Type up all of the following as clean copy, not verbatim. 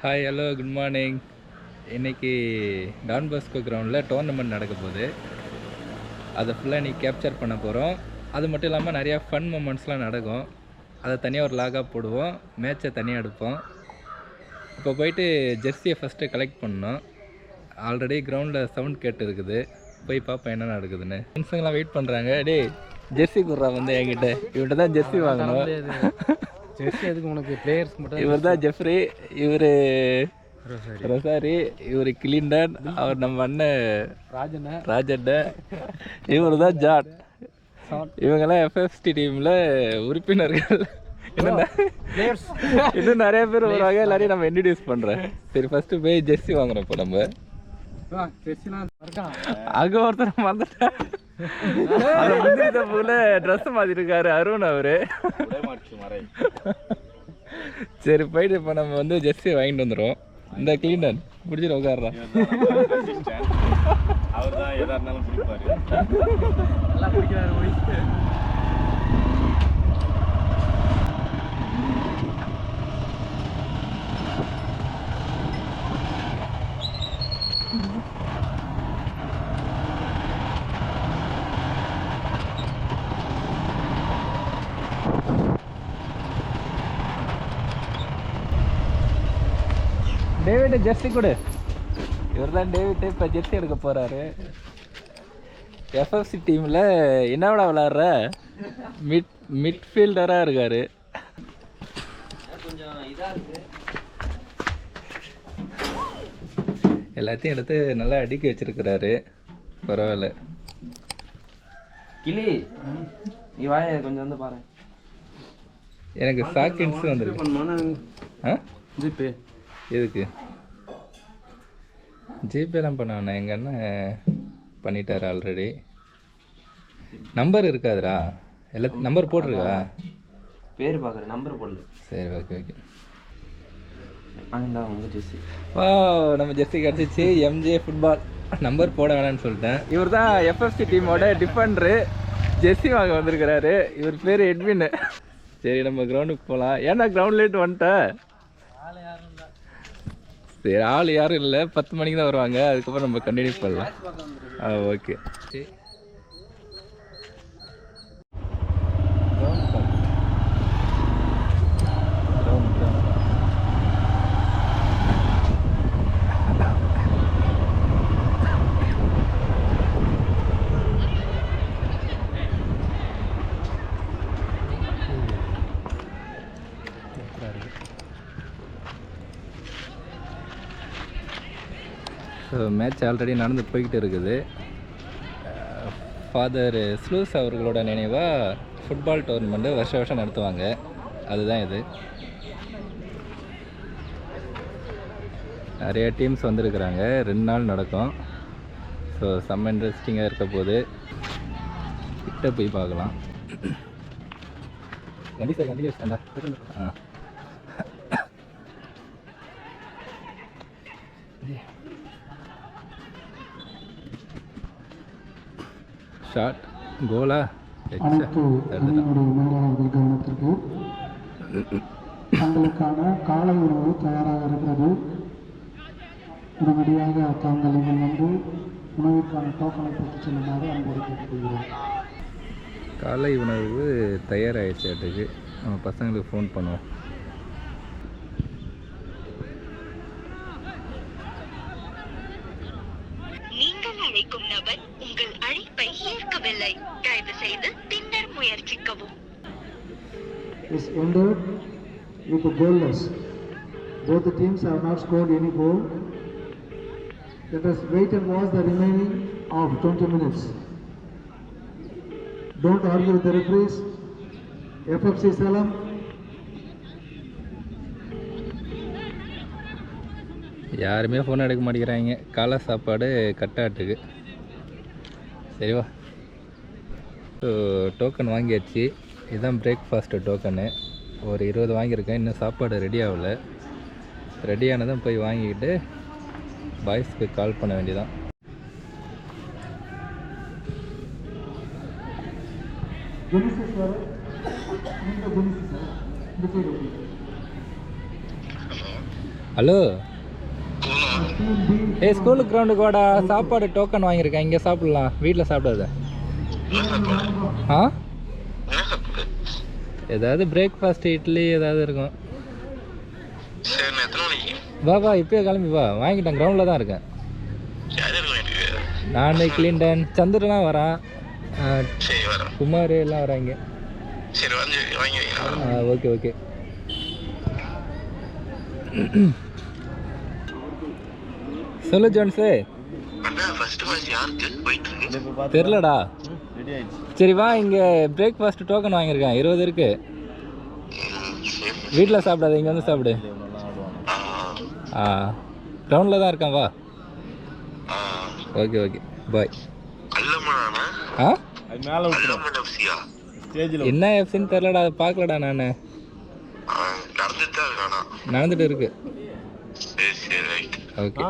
Hi hello good morning. இன்றைக்கி Don Bosco கிரவுண்டில் tournament நடக்க போகுது. அதை ஃபுல்லாக இன்றைக்கி கேப்சர் பண்ண போகிறோம். அது மட்டும் இல்லாமல் நிறையா ஃபன் மூமெண்ட்ஸ்லாம் நடக்கும். அதை தனியாக ஒரு லாகாக போடுவோம், மேட்சை தனியாக எடுப்போம். இப்போ போயிட்டு ஜெர்சியை ஃபஸ்ட்டு கலெக்ட் பண்ணோம். ஆல்ரெடி கிரவுண்டில் சவுண்ட் கேட்டு இருக்குது, போய் பார்ப்போம் என்ன நடக்குதுன்னு. ஃப்ரெண்ட்ஸுங்கெல்லாம் வெயிட் பண்ணுறாங்க. டே ஜெர்சி குடுறா வந்து என்கிட்ட, இவன்கிட்ட தான் ஜெர்சி வாங்கணும். ஜெர்சி எதுக்கு உனக்கு? பிளேயர்ஸ் மட்டும். இவர் தான் ஜெஃப்ரி, இவர் ரொசாரி, இவர் கிளிண்டன், அவர் நம்ம அண்ணன் ராஜண்ண, இவர் தான் ஜான். இவங்கெல்லாம் எஃப்எஃப்சி டீமில் உறுப்பினர்கள். இன்னும் நிறைய பேர் வருவாங்க. எல்லாரையும் நம்ம இன்ட்ரடியூஸ் பண்ணுறேன். சரி, ஃபஸ்ட்டு போய் ஜெர்சி வாங்குறோம். இப்போ நம்ம அங்கே ஒருத்தர் மறந்துட்டேன். போல ட்ரெஸ் மாத்திருக்காரு அருண் அவரு. சரி, போயிட்டு இப்போ நம்ம வந்து ஜெர்சி வாங்கிட்டு வந்துடும். இந்த கிளீனர் பிடிச்சிட்டு உட்காடுறான். அவர் தான் எதா இருந்தாலும் பிடிப்பாரு. நல்லா பிடிக்கிறாரு. டேவிட் ஜெர்சி கொடு. இவர் தான் டேவிட். இப்போ ஜெர்சி எடுக்க போகிறாரு. எஃப்எஃப்சி டீமில் என்னவிட விளாட்ற? மிட்ஃபீல்டராக இருக்கார். எல்லாத்தையும் எடுத்து நல்லா அடுக்கி வச்சிருக்கிறாரு. பரவாயில்ல. கிளி நீ வாய கொஞ்சம் வந்து பாரு. எனக்கு சாக்கின்ஸ் வந்துருக்கு. ஜிபே எதுக்கு? ஜிபேலாம் பண்ண எங்கள் அண்ணன் பண்ணிட்டார் ஆல்ரெடி. நம்பர் இருக்காதுடா. எல்லா நம்பர் போட்டிருக்கா? பேர் பார்க்குறேன், நம்பர் போடல. சரி, ஓகே ஓகே. உங்கள் ஜெர்சி. நம்ம ஜெர்சி கிடச்சிச்சு. MJ football. நம்பர் போட வேணான்னு சொல்லிட்டேன். இவர் தான் எஃப்எஃப்சி டீமோட டிஃபெண்டரு. ஜெர்சி வாங்க வந்திருக்கிறாரு. இவர் பேர் எட்வின். சரி, நம்ம கிரவுண்டுக்கு போகலாம். ஏன்னா கிரவுண்ட் லேட் வந்துட்டேன். சரி, ஆள் யாரும் இல்லை. 10 மணிக்கு தான் வருவாங்க. அதுக்கப்புறம் நம்ம கண்டினியூ பண்ணலாம். ஓகே. ஸோ மேட்ச் ஆல்ரெடி நடந்து போய்கிட்டு இருக்குது. ஃபாதர் ஸ்லூஸ் அவர்களோட நினைவாக ஃபுட்பால் டோர்னமெண்ட்டு வருஷம் நடத்துவாங்க. அதுதான் இது. நிறைய டீம்ஸ் வந்திருக்கிறாங்க. 2 நாள் நடக்கும். ஸோ செம்ம இன்ட்ரெஸ்டிங்காக இருக்க போது. கிட்ட போய் பார்க்கலாம். ஷாட் கோலா. அனைத்து அணியினுடைய மேலாளர்கள் கவனத்திற்கு தங்களுக்கான காலை உணவு தயாராக இருக்கிறது. உடனடியாக தாங்கள் இதில் வந்து உணவிற்கான டோக்கனை பெற்றுச் செல்லுமாறு அன்போடு கேட்டுக்கொள்கிறோம். காலை உணவு தயாராகிடுச்சு. அதுக்கு நம்ம பசங்களுக்கு ஃபோன் பண்ணுவோம். நீங்கள் அழைக்கும் நபர் உங்கள் அழைப்பை ஏற்கவில்லை. தயவு செய்து பின்னர் முயற்சிக்கவும். Is ended with a goalless. Both the teams have not scored any goal. Let us wait and watch the remaining of 20 minutes. Don't argue with the referees. FFC Salem. யாருமே ஃபோன் எடுக்க மாட்டேங்கிறாங்க. காலை சாப்பாடு கட்டாட்டுக்கு. சரிவா. ஸோ டோக்கன் வாங்கியாச்சு. இதுதான் breakfast token. ஒரு 20 வாங்கியிருக்கேன். இன்னும் சாப்பாடு ரெடி ஆகலை. ரெடியானதும் போய் வாங்கிக்கிட்டு பாய்ஸ்க்கு கால் பண்ண வேண்டியதான். ஹலோ ஏய் ஸ்கூலுக்கு கிரவுண்டுக்கு வாடா, சாப்பாடு டோக்கன் வாங்கியிருக்கேன், இங்கே சாப்பிட்லாம், வீட்டில் சாப்பிடாத. ஆ ஏதாவது பிரேக்ஃபாஸ்ட் இட்லி ஏதாவது இருக்கும். வா வா இப்போயே கிளம்பி வா, வாங்கிட்டேன், கிரவுண்டில் தான் இருக்கேன். நான் கிளின்டன் சந்திரலாம் வரான், குமார் எல்லாம் வராங்க. Okay okay. சொல்லு ஜோன்ஸு. தெரிலடா. சரி வா, இங்கே பிரேக்ஃபாஸ்ட் டோக்கன் வாங்கியிருக்கேன், 20 இருக்கு. வீட்டில் சாப்பிடாத, இங்கே வந்து சாப்பிடு. கிரவுண்டில் தான் இருக்கேன், வா. Okay okay bye. என்ன எஃப்சின்னு தெரிலடா, அதை பார்க்கலடா நான். நடந்துட்டு இருக்கு. ஓகே.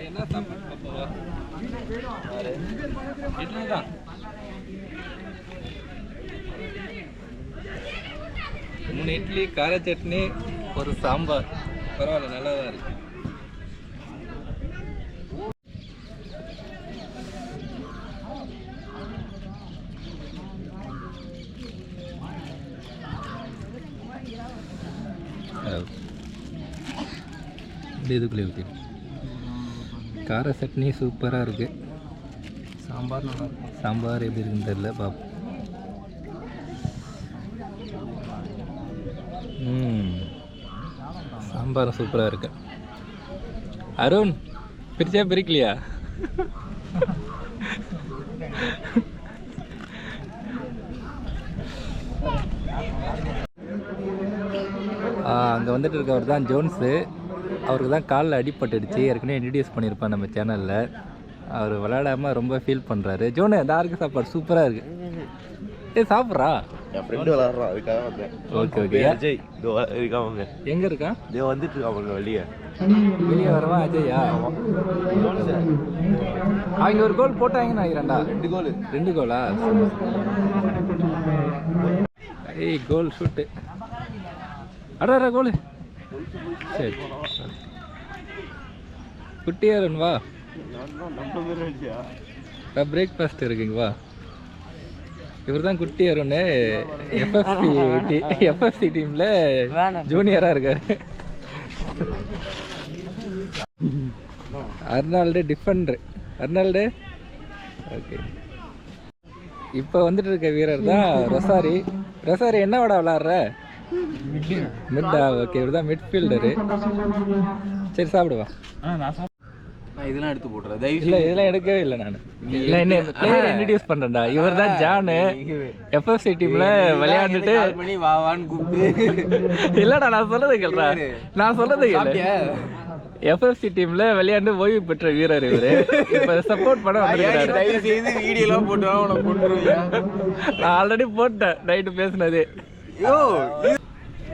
என்ன சாப்பிடுறா? இட்லி தான். 3 இட்லி, கார சட்னி, ஒரு சாம்பார். பரவாயில்ல, நல்லா தான் இருக்கு. இதுக்குள்ளே ஊற்றி கார சட்னி சூப்பராக இருக்குது. சாம்பார் நல்லா இருக்கும். சாம்பார் எப்படி இருக்குன்னு தெரியல, பார்ப்போம். சாம்பார் சூப்பராக இருக்கு. அருண் பிரிச்சா பிரிக்கலையா? அங்கே வந்துட்டு இருக்கவர் தான் ஜோன்ஸு. அவருக்கு தான் காலில் அடிபட்டுடுச்சு, ஏற்கனவே இன்ட்ரடியூஸ் பண்ணியிருப்பேன் நம்ம சேனலில். அவர் விளையாடாமல் ரொம்ப ஃபீல் பண்ணுறாரு. ஜோனு தாருக்கு சாப்பாடு சூப்பராக இருக்குது. சாப்பிட்றா? என் ஃப்ரெண்டு விளாட்றான், அதுக்காக வந்தேன். Okay okay. அஜய் இதோ இருக்காங்க. எங்கே இருக்கான்? இதோ வந்துட்டு இருக்காங்க வெளியே. வெளியே வரவா அஜயா? அவங்க ஒரு கோல் போட்டாங்கன்னு நினைக்கிறேன்டா. 2 கோலா? ஏய் கோல் ஷூட்டு. அடா கோலு. சரி குட்டியாரன் வா, பிரேக்ஃபாஸ்ட் இருக்குங்க வா. இவர் தான் குட்டி அருண், எஃப்எஃப்சி டீமில் ஜூனியராக இருக்கார். Arnold Defender. Arnold okay. இப்போ வந்துட்டு இருக்க வீரர் தான் ரொசாரி. ரொசாரி என்ன விட விளாட்ற? மிட்டா? ஓகே, இவர் தான் மிட்ஃபீல்டரு. சரி சாப்பிடுவா. நான் இதெல்லாம் எடுத்து போட்டுறேன். இல்லை இதெல்லாம் எடுக்கவே இல்லை நான். இல்லை என்ன பிளேயர் இன்ட்ரடியூஸ் பண்ணுறேன்டா. இவர் தான் ஜானு, எஃப்எஃப்சி டீமில் விளையாண்டுட்டு வாவான்னு கூப்பிட்டு. இல்லைடா நான் சொல்கிறது கேள்றா, நான் சொல்கிறது கேளு. எஃப்எஃப்சி டீமில் விளையாண்டு ஓய்வு பெற்ற வீரர் இவர். இப்போ சப்போர்ட் பண்ண வந்துருக்காரு. தயவு செய்து வீடியோலாம் போட்டு உனக்கு கொண்டுருவியா? நான் ஆல்ரெடி போட்டேன் நைட்டு பேசினது.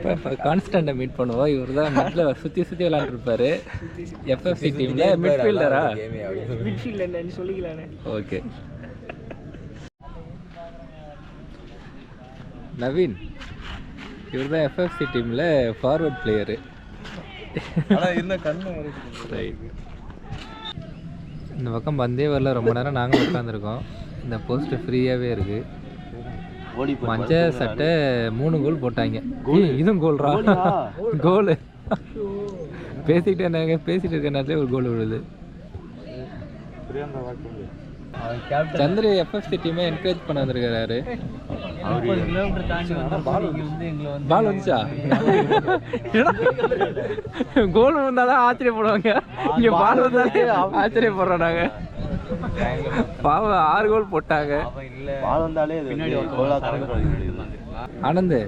இப்போ கான்ஸ்டண்ட்டை மீட் பண்ணுவோம். இவர் தான் மிட்ல சுற்றி சுற்றி விளையாண்டுருப்பாரு எஃப்எஃப்சி டீமில். மிட்ஃபீல்டரா? மிட்ஃபீல்டர் சொல்லிக்கலானே. ஓகே. நவீன் இவர் தான் எஃப்எஃப்சி டீமில் ஃபார்வர்ட் பிளேயரு. ரைட். இந்த பக்கம் பந்தே வரல, ரொம்ப நேரம் நாங்களும் உட்காந்துருக்கோம். இந்த போஸ்ட் ஃப்ரீயாகவே இருக்குது. ஓடி மஞ்சள் சட்டை 3 கோல் போட்டாங்க. இதுவும் கோல்ரா, கோலு. பேசிக்கிட்டே இருக்க நேரத்துலேயே ஒரு கோல் விழுது. சந்திர எஃப்எஃப்சி டீமை என்கரேஜ் பண்ண வந்திருக்காரு. பால் வந்துச்சா? கோல் வந்தாதான் ஆச்சரியப்படுவாங்க, இங்கே பால் வந்தாலே ஆச்சரியப்படுறோம் நாங்கள். பாவம் 6 கோல் போட்டாங்க. பால் வந்தாலே ஆனந்த்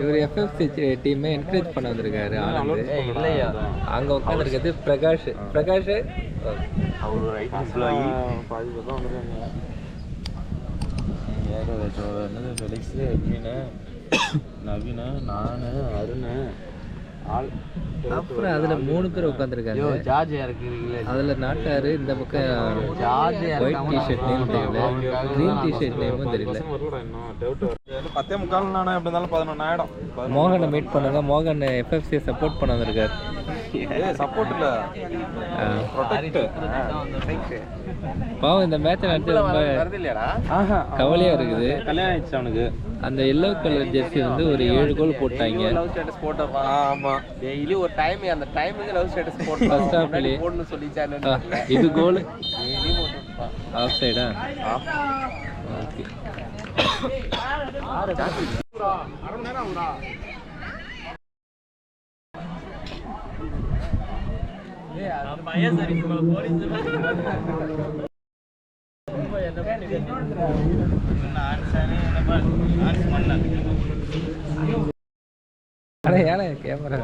இவர் எஃப்எஃப்சி டீமை என்கரேஜ் பண்ண வந்திருக்காரு. ஆனந்த் இல்லையா, அங்கே உட்காந்துருக்கிறது பிரகாஷ். அவர் ரைட் எம்ப்ளாயி. நவீன, நான், அருண், அப்புறம் அதில் 3 பேர் உட்காந்துருக்காங்க. ஜார்ஜ் இறக்குறீங்களே, அதில் நாட்டாரு. இந்த பக்கம் ஒயிட் டிஷர்ட் நேம் தெரியல, க்ரீன் டிஷர்ட் நேமும் தெரியல. 10:45 நானே எப்படி இருந்தாலும் 11 ஆயிடும். மோகனை மீட் பண்ணுங்க. மோகன் எஃப்எஃப்சியை சப்போர்ட் பண்ண வந்திருக்காரு. சப்போர்ட் இல்ல, ப்ரொடெக்ட். பாவம் இந்த மேட்ச் நடத்தி ரொம்ப கவலையா இருக்குது. கல்யாணம் ஆயிடுச்சு அவனுக்கு. அந்த எல்லோ கலர் ஜெர்சி வந்து ஒரு 7 கோல் போட்டாங்க. லவ் ஸ்டேட்டஸ் போட்டப்பா. ஆமா, டெய்லி ஒரு டைம் அந்த டைமுக்கு லவ் ஸ்டேட்டஸ் போட்டு ஃபர்ஸ்ட் ஹாஃப்லயே போடணும் சொல்லிச்சானே. இது கோல் டெய்லி போட்டுப்பா. ஆஃப் சைடா? ஓகே. ஏன்னா கேமரா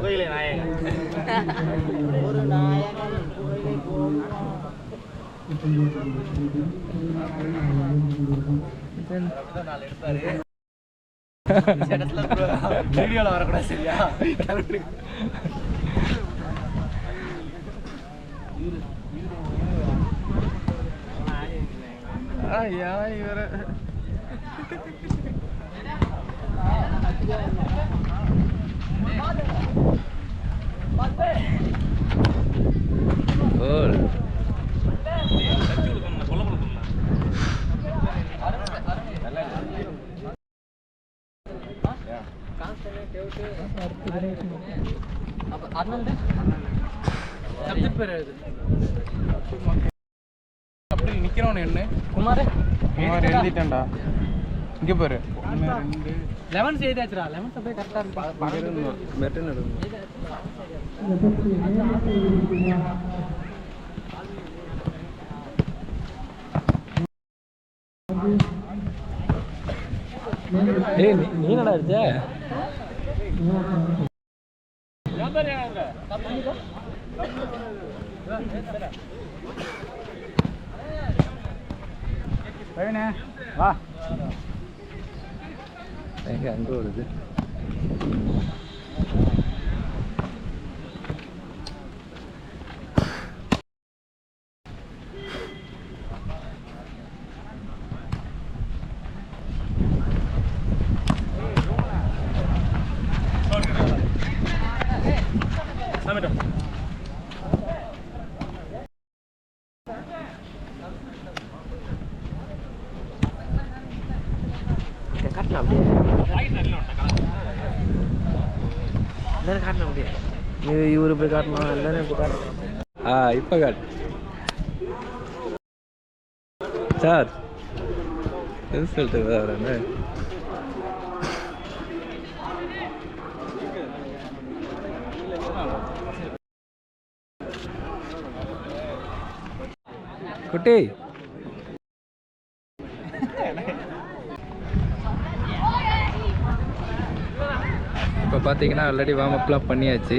வீடியோல வரக்கூடாது சரியா? ஐயா இவர கோல். அப்படி நிக்கிறவன் என்ன? குமார் எழுதிட்டேன்டா. இங்க பாரு, 11 செய்தாச்சுடா. 11 அப்படியே கரெக்டா இருக்கு. மெட்டன் எடுங்க. ஏய் நீ என்னடா அடிச்ச? வா, எங்க அங்க வருது? இவரு போய் காட்டணும், எல்லாரும் போய் காட்டணும். இப்போ காட் சார் ரிசல்ட் வரேன்னு. குட்டி இப்போ பார்த்தீங்கன்னா ஆல்ரெடி வார்ம் அப்லாம் பண்ணியாச்சு.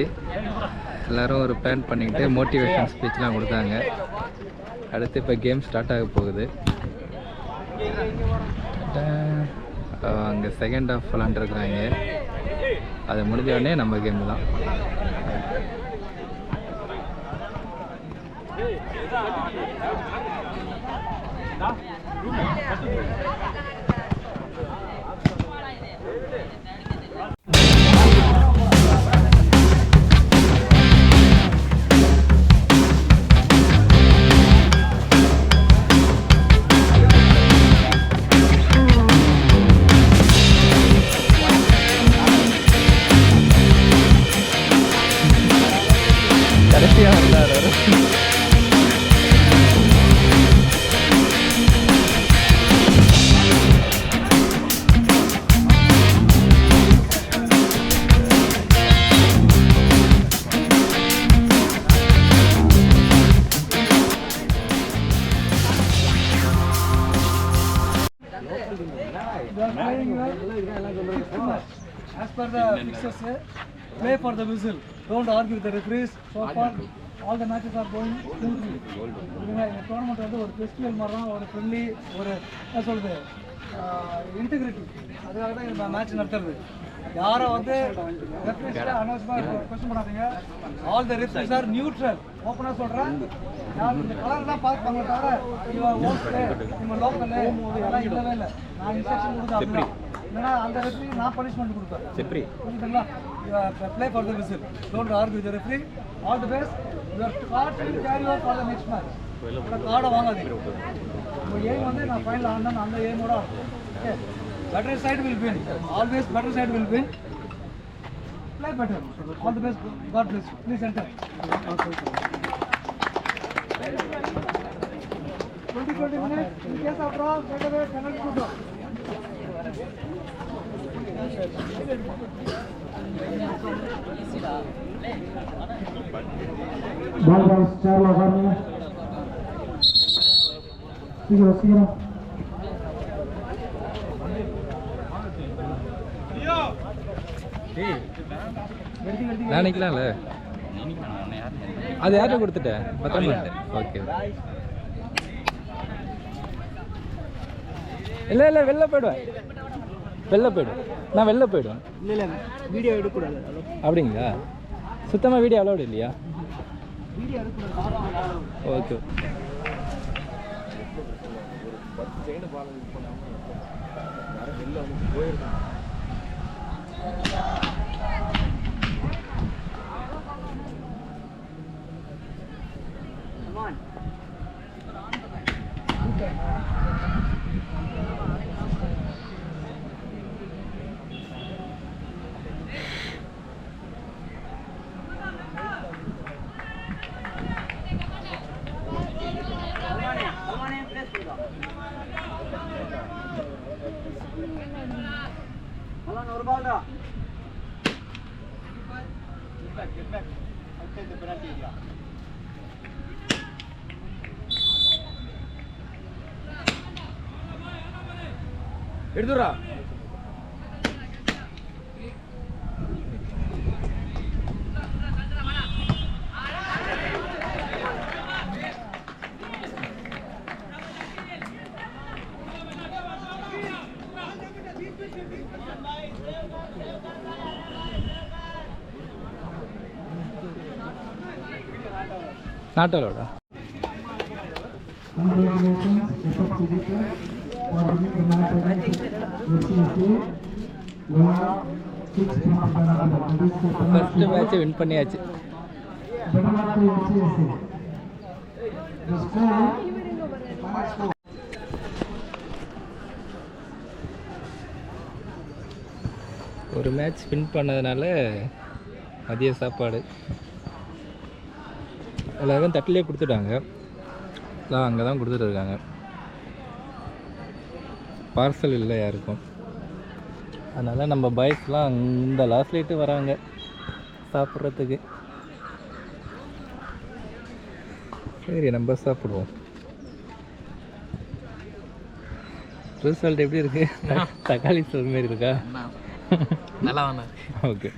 எல்லோரும் ஒரு பிளான் பண்ணிக்கிட்டு மோட்டிவேஷன் ஸ்பீச்லாம் கொடுத்தாங்க. அடுத்து இப்போ கேம் ஸ்டார்ட் ஆக போகுது. அங்கே செகண்ட் ஹாஃப் விளாண்டுருக்குறாங்க. அது முடிஞ்ச உடனே நம்ம கேம் தான். they are playing as per the fixtures. Play for the whistle. Don't argue with the referees. So far, all the matches are going smoothly. இந்த டோர்னமெண்ட் வந்து ஒரு ஃபெஸ்டிவல் மாதிரி தான், ஒரு ஃப்ரெண்ட்லி, ஒரு என்ன சொல்கிறது, இன்டெகிரிட்டி, அதுக்காக தான் இந்த மேட்ச் நடத்துறது. யாரும் வந்து ரெஃப்ரிஸ்ல அனௌன்ஸ்மெண்ட் கொஸ்டின் பண்ணாதீங்க. All the referees are neutral. ஓப்பனாக சொல்கிறேன், யார் இந்த கலர் தான் பார்ப்பாங்க தவிர இவன் ஓகே இவங்க லோக்கல் அதெல்லாம் இல்லவே இல்லை. நான் இன்ஸ்ட்ரக்ஷன் கொடுத்து அப்படின்னா இல்லைன்னா அந்த ரெஃப்ரி நான் பனிஷ்மெண்ட் கொடுப்பேன். புரியுதுங்களா? Play for the whistle. Don't argue with the referee. All the best. Your card will carry over for the next match. கார்டை வாங்காதீங்க. உங்கள் எய்ம் வந்து நான் ஃபைனல் ஆனேன், அந்த எய்மோட okay. Better side will win. Always better side will win. Play better. All the best. God bless you. Please enter. 20 minutes. In case of draw, get away penalty to draw. Ball bounce. Charla Harmony. Siguro. நான் நிற்கலாம்ல, அது யார்கிட்ட கொடுத்துட்டேன்? பத்திரமா. Okay. இல்லை இல்லை, வெளில போயிடுவேன். நான் வெளில போயிடுவேன். இல்லை வீடியோ எடுக்கக்கூடாது. அப்படிங்களா? சுத்தமாக வீடியோ அலோடு இல்லையா? ஓகே. எடுத்துடுறா. நாட்டலோடா. ஃபர்ஸ்ட் மேட்சை வின் பண்ணியாச்சு. ஒரு மேட்ச் வின் பண்ணதுனால மதிய சாப்பாடு எல்லாருக்கும் தட்டிலே கொடுத்துட்டாங்க. எல்லாம் அங்கே தான் கொடுத்துட்டு இருக்காங்க. பார்சல் இல்லை யாருக்கும். அதனால் நம்ம பாய்ஸ்லாம் இந்த லாஸ்ட் லைட்டு வராங்க சாப்பிட்றதுக்கு. சரி, நம்ம சாப்பிடுவோம். ரிசல்ட் எப்படி இருக்குது? தக்காளி சோறு மாரி இருக்கா? நல்லா வேணா. ஓகே.